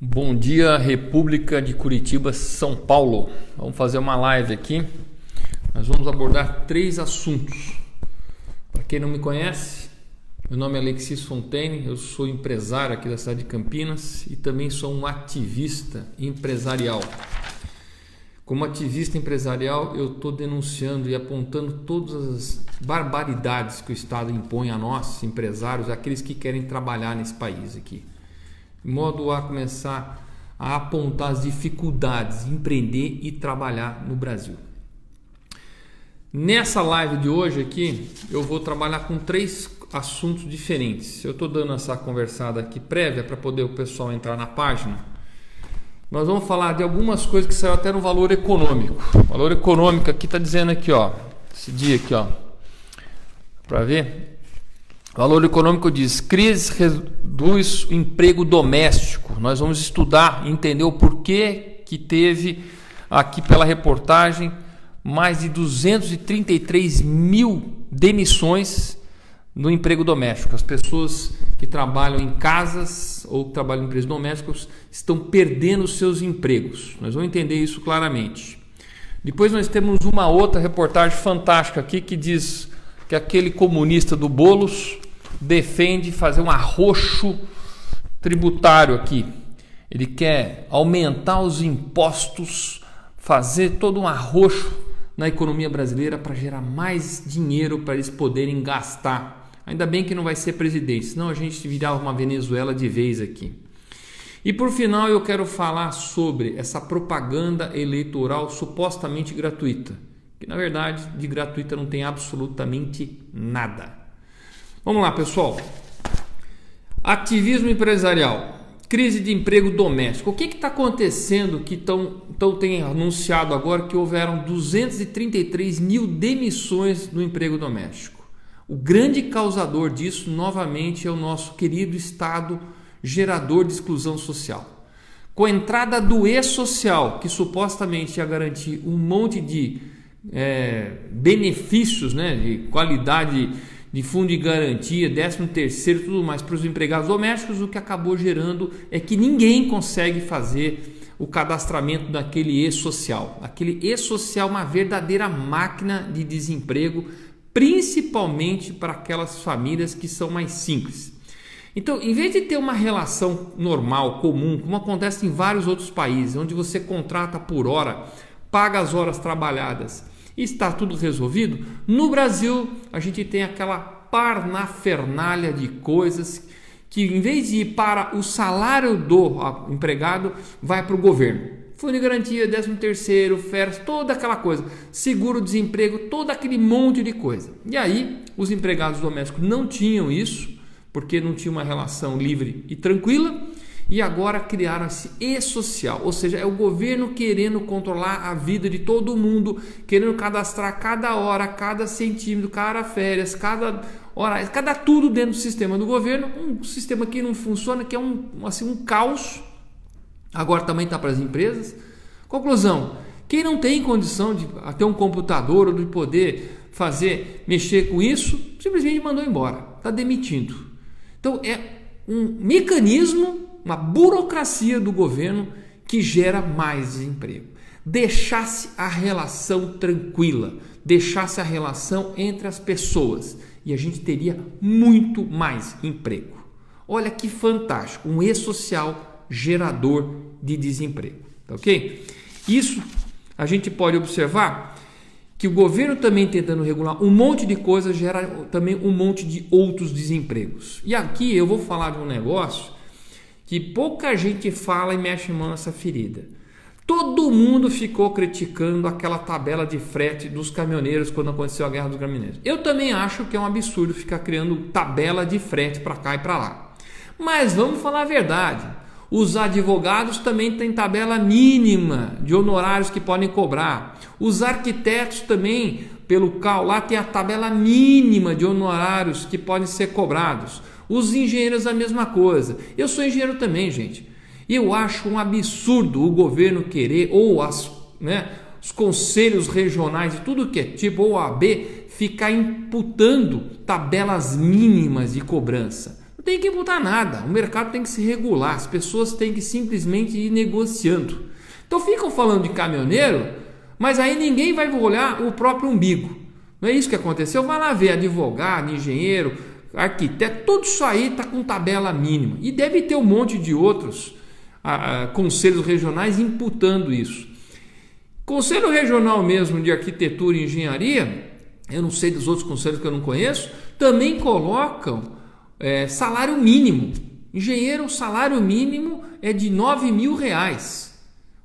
Bom dia, República de Curitiba, São Paulo. Vamos fazer uma live aqui. Nós vamos abordar 3 assuntos. Para quem não me conhece, meu nome é Alexis Fontaine, eu sou empresário aqui da cidade de Campinas e também sou um ativista empresarial. Como ativista empresarial, eu estou denunciando e apontando todas as barbaridades que o Estado impõe a nós, empresários, aqueles que querem trabalhar nesse país aqui. De modo a começar a apontar as dificuldades de empreender e trabalhar no Brasil. Nessa live de hoje aqui, eu vou trabalhar com 3 assuntos diferentes. Eu estou dando essa conversada aqui prévia para poder o pessoal entrar na página. Nós vamos falar de algumas coisas que saiu até no Valor Econômico. O Valor Econômico aqui está dizendo aqui, ó, esse dia aqui, ó, para ver. O Valor Econômico diz: crise reduz o emprego doméstico. Nós vamos estudar e entender o porquê que teve aqui pela reportagem mais de 233 mil demissões no emprego doméstico. As pessoas que trabalham em casas ou que trabalham em empresas domésticas estão perdendo seus empregos. Nós vamos entender isso claramente. Depois nós temos uma outra reportagem fantástica aqui que diz que aquele comunista do Boulos defende fazer um arroxo tributário aqui. Ele quer aumentar os impostos, fazer todo um arroxo na economia brasileira para gerar mais dinheiro para eles poderem gastar. Ainda bem que não vai ser presidente, senão a gente virava uma Venezuela de vez aqui. E por final eu quero falar sobre essa propaganda eleitoral supostamente gratuita, que na verdade de gratuita não tem absolutamente nada. Vamos lá, pessoal. Ativismo empresarial, crise de emprego doméstico. O que está acontecendo que tem anunciado agora que houveram 233 mil demissões no emprego doméstico? O grande causador disso, novamente, é o nosso querido Estado gerador de exclusão social. Com a entrada do E-Social, que supostamente ia garantir um monte de benefícios, né, de qualidade de fundo de garantia, 13º, tudo mais para os empregados domésticos, o que acabou gerando é que ninguém consegue fazer o cadastramento daquele E-Social. Aquele E-Social é uma verdadeira máquina de desemprego, principalmente para aquelas famílias que são mais simples. Então, em vez de ter uma relação normal, comum, como acontece em vários outros países, onde você contrata por hora, paga as horas trabalhadas e está tudo resolvido, no Brasil a gente tem aquela parafernália de coisas que, em vez de ir para o salário do empregado, vai para o governo. Fundo de garantia, 13º, férias, toda aquela coisa, seguro-desemprego, todo aquele monte de coisa. E aí os empregados domésticos não tinham isso, porque não tinha uma relação livre e tranquila, e agora criaram esse E-Social, ou seja, é o governo querendo controlar a vida de todo mundo, querendo cadastrar cada hora, cada centímetro, cada férias, cada hora, cada tudo dentro do sistema do governo, um sistema que não funciona, que é um caos. Agora também está para as empresas. Conclusão: quem não tem condição de ter um computador ou de poder mexer com isso, simplesmente mandou embora, está demitindo. Então é um mecanismo, uma burocracia do governo que gera mais desemprego. Deixasse a relação tranquila, deixasse a relação entre as pessoas e a gente teria muito mais emprego. Olha que fantástico, um E-Social gerador de desemprego, tá ok? Isso a gente pode observar que o governo também tentando regular um monte de coisas gera também um monte de outros desempregos. E aqui eu vou falar de um negócio que pouca gente fala e mexe a mão nessa ferida. Todo mundo ficou criticando aquela tabela de frete dos caminhoneiros quando aconteceu a guerra dos caminhoneiros. Eu também acho que é um absurdo ficar criando tabela de frete para cá e para lá. Mas vamos falar a verdade. Os advogados também têm tabela mínima de honorários que podem cobrar. Os arquitetos também, pelo CAL, lá tem a tabela mínima de honorários que podem ser cobrados. Os engenheiros a mesma coisa. Eu sou engenheiro também, gente. E eu acho um absurdo o governo querer, ou os conselhos regionais de tudo que é tipo, ou a OAB, ficar imputando tabelas mínimas de cobrança. Não tem que imputar nada, o mercado tem que se regular, as pessoas têm que simplesmente ir negociando. Então ficam falando de caminhoneiro, mas aí ninguém vai olhar o próprio umbigo. Não é isso que aconteceu? Vai lá ver advogado, engenheiro, arquiteto, tudo isso aí está com tabela mínima. E deve ter um monte de outros conselhos regionais imputando isso. Conselho regional mesmo de arquitetura e engenharia, eu não sei dos outros conselhos que eu não conheço, também colocam salário mínimo. Engenheiro, o salário mínimo é de R$9.000.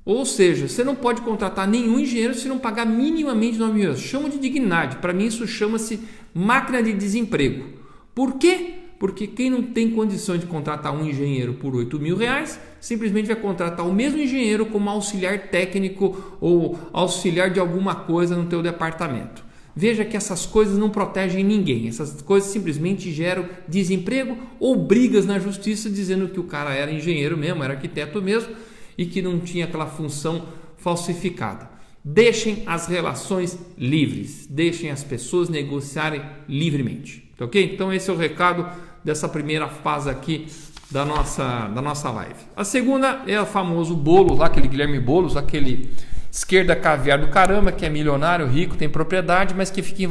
Ou seja, você não pode contratar nenhum engenheiro se não pagar minimamente R$9.000. Chama de dignidade. Para mim isso chama-se máquina de desemprego. Por quê? Porque quem não tem condições de contratar um engenheiro por R$8.000, simplesmente vai contratar o mesmo engenheiro como auxiliar técnico ou auxiliar de alguma coisa no teu departamento. Veja que essas coisas não protegem ninguém. Essas coisas simplesmente geram desemprego ou brigas na justiça dizendo que o cara era engenheiro mesmo, era arquiteto mesmo, e que não tinha aquela função falsificada. Deixem as relações livres, deixem as pessoas negociarem livremente, tá ok? Então esse é o recado dessa primeira fase aqui da nossa live. A segunda é o famoso Boulos, lá, aquele Guilherme Boulos, aquele esquerda caviar do caramba, que é milionário, rico, tem propriedade, mas que fica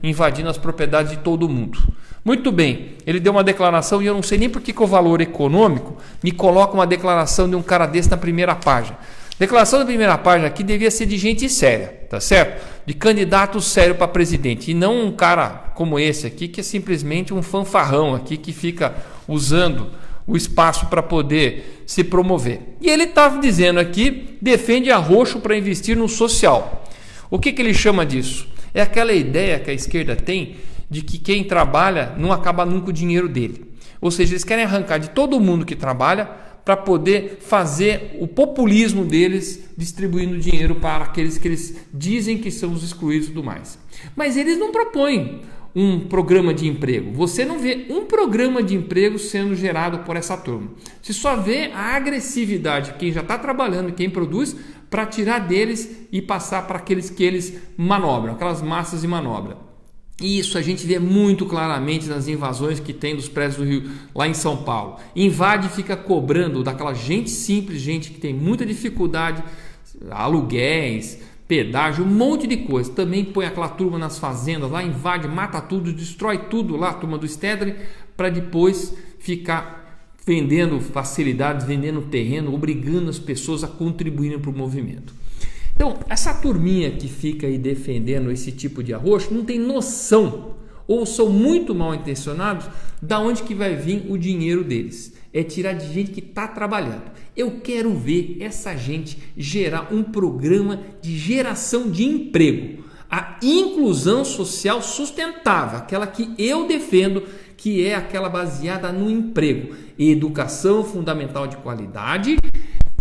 invadindo as propriedades de todo mundo. Muito bem, ele deu uma declaração e eu não sei nem por que o Valor Econômico me coloca uma declaração de um cara desse na primeira página. Declaração da primeira página aqui devia ser de gente séria, tá certo? De candidato sério para presidente, e não um cara como esse aqui, que é simplesmente um fanfarrão aqui que fica usando o espaço para poder se promover. E ele estava dizendo aqui, defende arroxo para investir no social. O que ele chama disso? É aquela ideia que a esquerda tem de que quem trabalha não acaba nunca o dinheiro dele. Ou seja, eles querem arrancar de todo mundo que trabalha para poder fazer o populismo deles, distribuindo dinheiro para aqueles que eles dizem que são os excluídos e tudo mais. Mas eles não propõem um programa de emprego. Você não vê um programa de emprego sendo gerado por essa turma. Você só vê a agressividade de quem já está trabalhando, quem produz, para tirar deles e passar para aqueles que eles manobram, aquelas massas de manobra. E isso a gente vê muito claramente nas invasões que tem dos prédios do Rio, lá em São Paulo. Invade e fica cobrando daquela gente simples, gente que tem muita dificuldade, aluguéis, pedágio, um monte de coisa. Também põe aquela turma nas fazendas lá, invade, mata tudo, destrói tudo lá, a turma do Stedley, para depois ficar vendendo facilidades, vendendo terreno, obrigando as pessoas a contribuírem para o movimento. Então, essa turminha que fica aí defendendo esse tipo de arroxo não tem noção, ou são muito mal intencionados, da onde que vai vir o dinheiro deles. É tirar de gente que está trabalhando. Eu quero ver essa gente gerar um programa de geração de emprego. A inclusão social sustentável, aquela que eu defendo, que é aquela baseada no emprego. Educação fundamental de qualidade,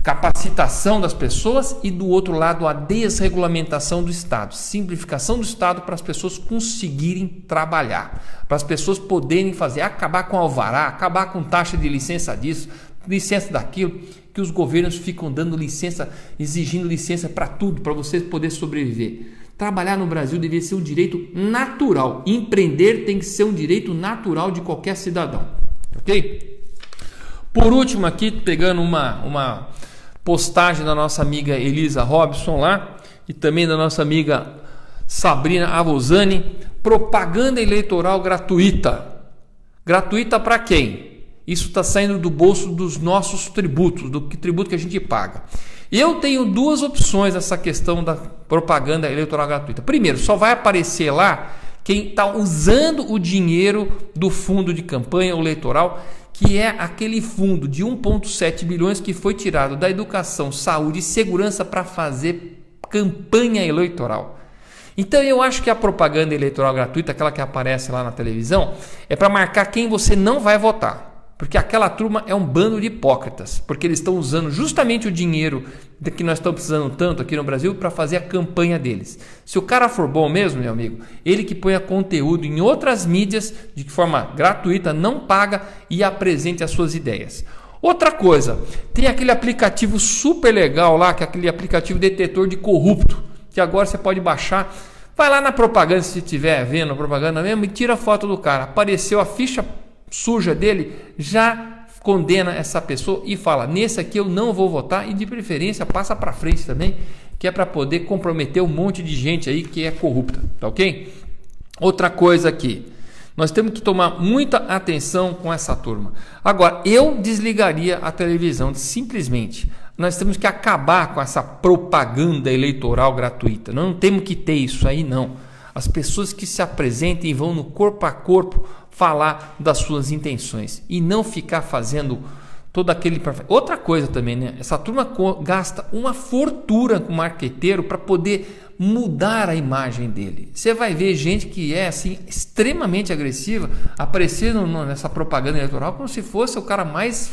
capacitação das pessoas e, do outro lado, a desregulamentação do Estado, simplificação do Estado para as pessoas conseguirem trabalhar, para as pessoas poderem fazer, acabar com alvará, acabar com taxa de licença disso, licença daquilo, que os governos ficam dando licença, exigindo licença para tudo, para você poder sobreviver. Trabalhar no Brasil deveria ser um direito natural, empreender tem que ser um direito natural de qualquer cidadão, ok? Por último aqui, pegando uma postagem da nossa amiga Elisa Robson lá e também da nossa amiga Sabrina Avosani, propaganda eleitoral gratuita. Gratuita para quem? Isso está saindo do bolso dos nossos tributos, do tributo que a gente paga. Eu tenho duas opções nessa questão da propaganda eleitoral gratuita. Primeiro, só vai aparecer lá quem está usando o dinheiro do fundo de campanha eleitoral, que é aquele fundo de 1,7 bilhões que foi tirado da educação, saúde e segurança para fazer campanha eleitoral. Então eu acho que a propaganda eleitoral gratuita, aquela que aparece lá na televisão, é para marcar quem você não vai votar. Porque aquela turma é um bando de hipócritas, porque eles estão usando justamente o dinheiro que nós estamos precisando tanto aqui no Brasil para fazer a campanha deles. Se o cara for bom mesmo, meu amigo, ele que ponha conteúdo em outras mídias de forma gratuita, não paga e apresente as suas ideias. Outra coisa, tem aquele aplicativo super legal lá, que é aquele aplicativo detetor de corrupto, que agora você pode baixar. Vai lá na propaganda, se estiver vendo a propaganda mesmo, e tira a foto do cara. Apareceu a ficha suja dele, já condena essa pessoa e fala: nesse aqui eu não vou votar, e de preferência passa para frente também, que é para poder comprometer um monte de gente aí que é corrupta, tá ok? Outra coisa aqui, nós temos que tomar muita atenção com essa turma. Agora, eu desligaria a televisão, simplesmente. Nós temos que acabar com essa propaganda eleitoral gratuita. Não temos que ter isso aí, não. As pessoas que se apresentem e vão no corpo a corpo falar das suas intenções e não ficar fazendo todo aquele... Outra coisa também, né? Essa turma gasta uma fortuna com o marqueteiro para poder mudar a imagem dele. Você vai ver gente que é assim extremamente agressiva aparecendo nessa propaganda eleitoral como se fosse o cara mais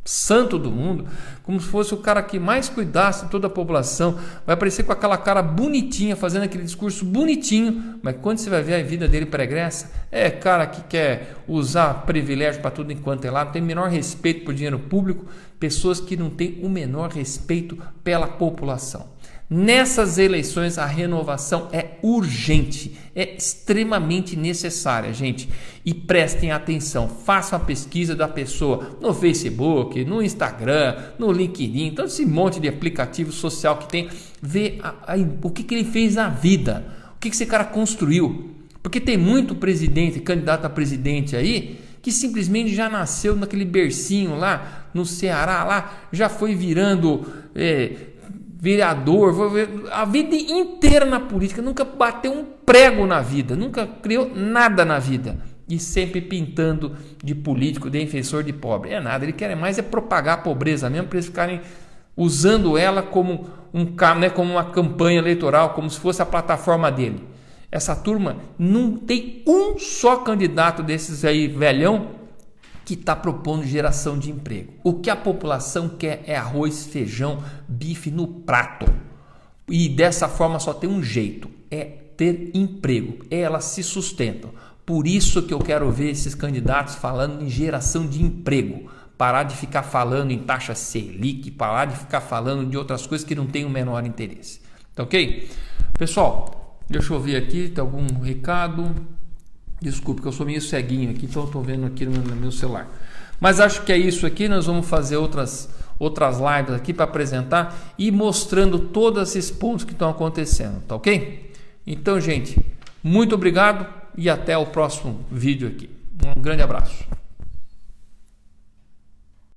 santo do mundo, como se fosse o cara que mais cuidasse de toda a população. Vai aparecer com aquela cara bonitinha, fazendo aquele discurso bonitinho, mas quando você vai ver a vida dele pregressa, é cara que quer usar privilégio para tudo enquanto é lá, não tem o menor respeito por dinheiro público, pessoas que não têm o menor respeito pela população. Nessas eleições a renovação é urgente, é extremamente necessária, gente. E prestem atenção, façam a pesquisa da pessoa no Facebook, no Instagram, no LinkedIn, todo esse monte de aplicativo social que tem, vê o que ele fez na vida, o que esse cara construiu. Porque tem muito presidente, candidato a presidente aí, que simplesmente já nasceu naquele bercinho lá no Ceará, lá já foi virando... vereador, a vida inteira na política, nunca bateu um prego na vida, nunca criou nada na vida e sempre pintando de político, de defensor de pobre. É nada, ele quer mais propagar a pobreza mesmo, para eles ficarem usando ela como como uma campanha eleitoral, como se fosse a plataforma dele. Essa turma não tem um só candidato desses aí velhão que está propondo geração de emprego. O que a população quer é arroz, feijão, bife no prato. E dessa forma só tem um jeito, é ter emprego. Elas se sustentam. Por isso que eu quero ver esses candidatos falando em geração de emprego. Parar de ficar falando em taxa Selic, parar de ficar falando de outras coisas que não tem o menor interesse. Tá ok? Pessoal, deixa eu ver aqui, tem algum recado... Desculpe que eu sou meio ceguinho aqui, então eu estou vendo aqui no meu celular. Mas acho que é isso aqui, nós vamos fazer outras lives aqui para apresentar e mostrando todos esses pontos que estão acontecendo, tá ok? Então, gente, muito obrigado e até o próximo vídeo aqui. Um grande abraço.